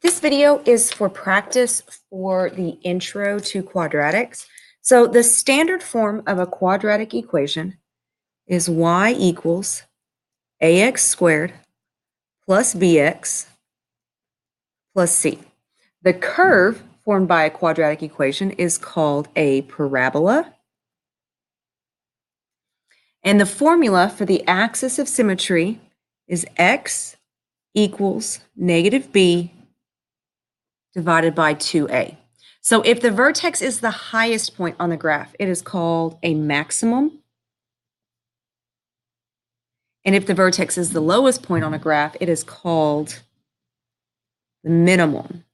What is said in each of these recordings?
This video is for practice for the intro to quadratics. So the standard form of a quadratic equation is y equals ax squared plus bx plus c. The curve formed by a quadratic equation is called a parabola. And the formula for the axis of symmetry is x equals negative b divided by 2a. So if the vertex is the highest point on the graph, it is called a maximum. And if the vertex is the lowest point on a graph, it is called the minimum.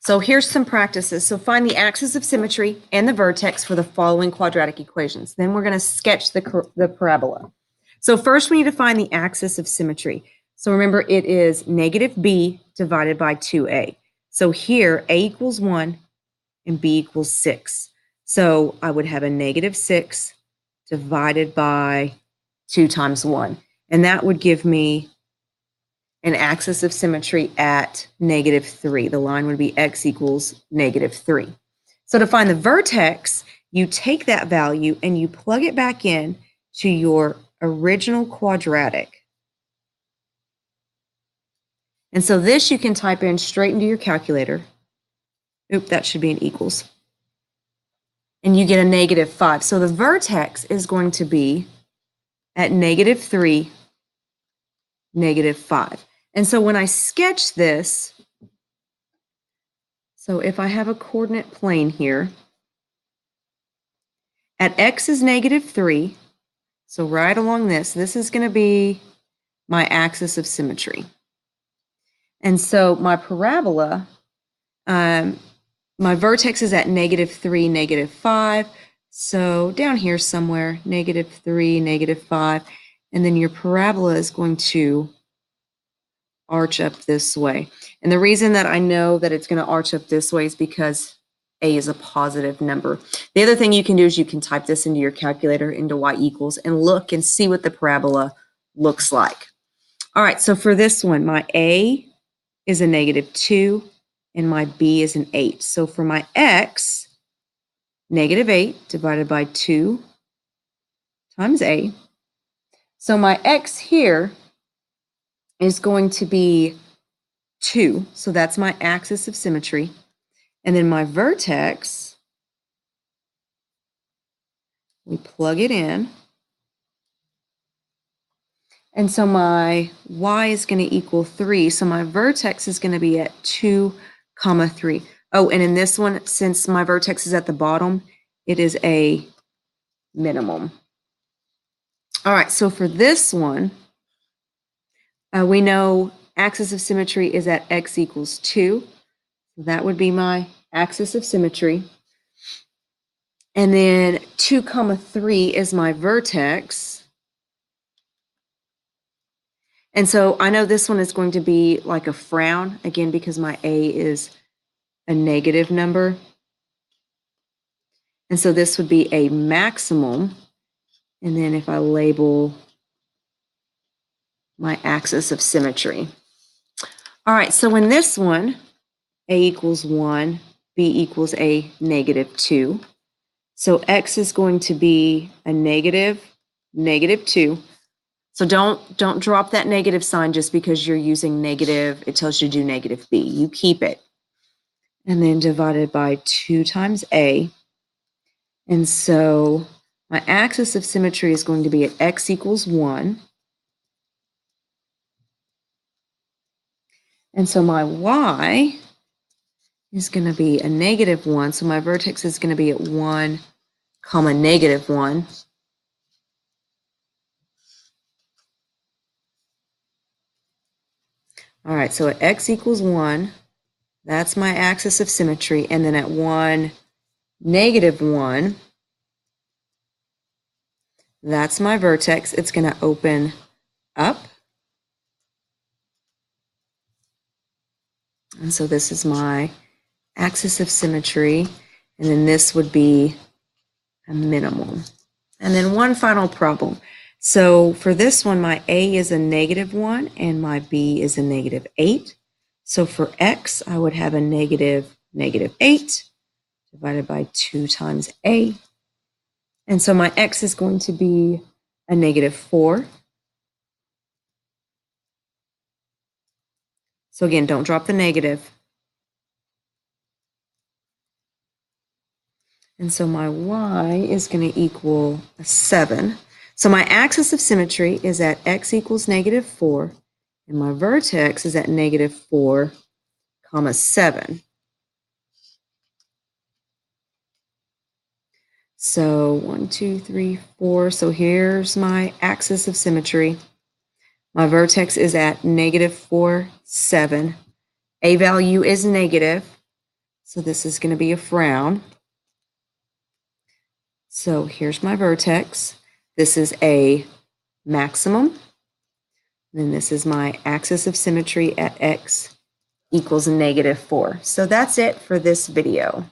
So here's some practices. So find the axis of symmetry and the vertex for the following quadratic equations. Then we're going to sketch the parabola. So first we need to find the axis of symmetry. So remember, it is negative b divided by 2a. So here, a equals 1 and b equals 6. So I would have a negative 6 divided by 2 times 1. And that would give me an axis of symmetry at negative 3. The line would be x equals negative 3. So to find the vertex, you take that value and you plug it back in to your original quadratic. And so this you can type in straight into your calculator. Oop, that should be an equals. And you get a negative 5. So the vertex is going to be at negative 3, negative 5. And so when I sketch this, so if I have a coordinate plane here, at x is negative 3, so right along this is going to be my axis of symmetry. And so my parabola, my vertex is at negative 3, negative 5. So down here somewhere, negative 3, negative 5. And then your parabola is going to arch up this way. And the reason that I know that it's going to arch up this way is because a is a positive number. The other thing you can do is you can type this into your calculator, into y equals, and look and see what the parabola looks like. All right, so for this one, my a is a negative 2, and my b is an 8. So for my x, negative 8 divided by 2 times a. So my x here is going to be 2. So that's my axis of symmetry. And then my vertex, we plug it in. And so my y is going to equal 3. So my vertex is going to be at 2, 3. Oh, and in this one, since my vertex is at the bottom, it is a minimum. All right, so for this one, we know axis of symmetry is at x equals 2. That would be my axis of symmetry. And then 2, 3 is my vertex. And so I know this one is going to be like a frown, again, because my a is a negative number. And so this would be a maximum. And then if I label my axis of symmetry. All right, so in this one, a equals 1, b equals a negative 2. So x is going to be a negative 2. So don't drop that negative sign just because you're using negative. It tells you to do negative b. You keep it. And then divided by 2 times a. And so my axis of symmetry is going to be at x equals 1. And so my y is going to be a negative 1. So my vertex is going to be at 1, negative 1. All right, so at x equals 1, that's my axis of symmetry. And then at 1, negative 1, that's my vertex. It's going to open up. And so this is my axis of symmetry. And then this would be a minimum. And then one final problem. So for this one, my a is a negative 1 and my b is a negative 8. So for x, I would have a negative 8 divided by 2 times a. And so my x is going to be a negative 4. So again, don't drop the negative. And so my y is going to equal a 7. So my axis of symmetry is at x equals negative 4, and my vertex is at negative 4, comma 7. So 1, 2, 3, 4. So here's my axis of symmetry. My vertex is at negative 4, 7. A value is negative, so this is going to be a frown. So here's my vertex. This is a maximum. Then this is my axis of symmetry at x equals negative 4. So that's it for this video.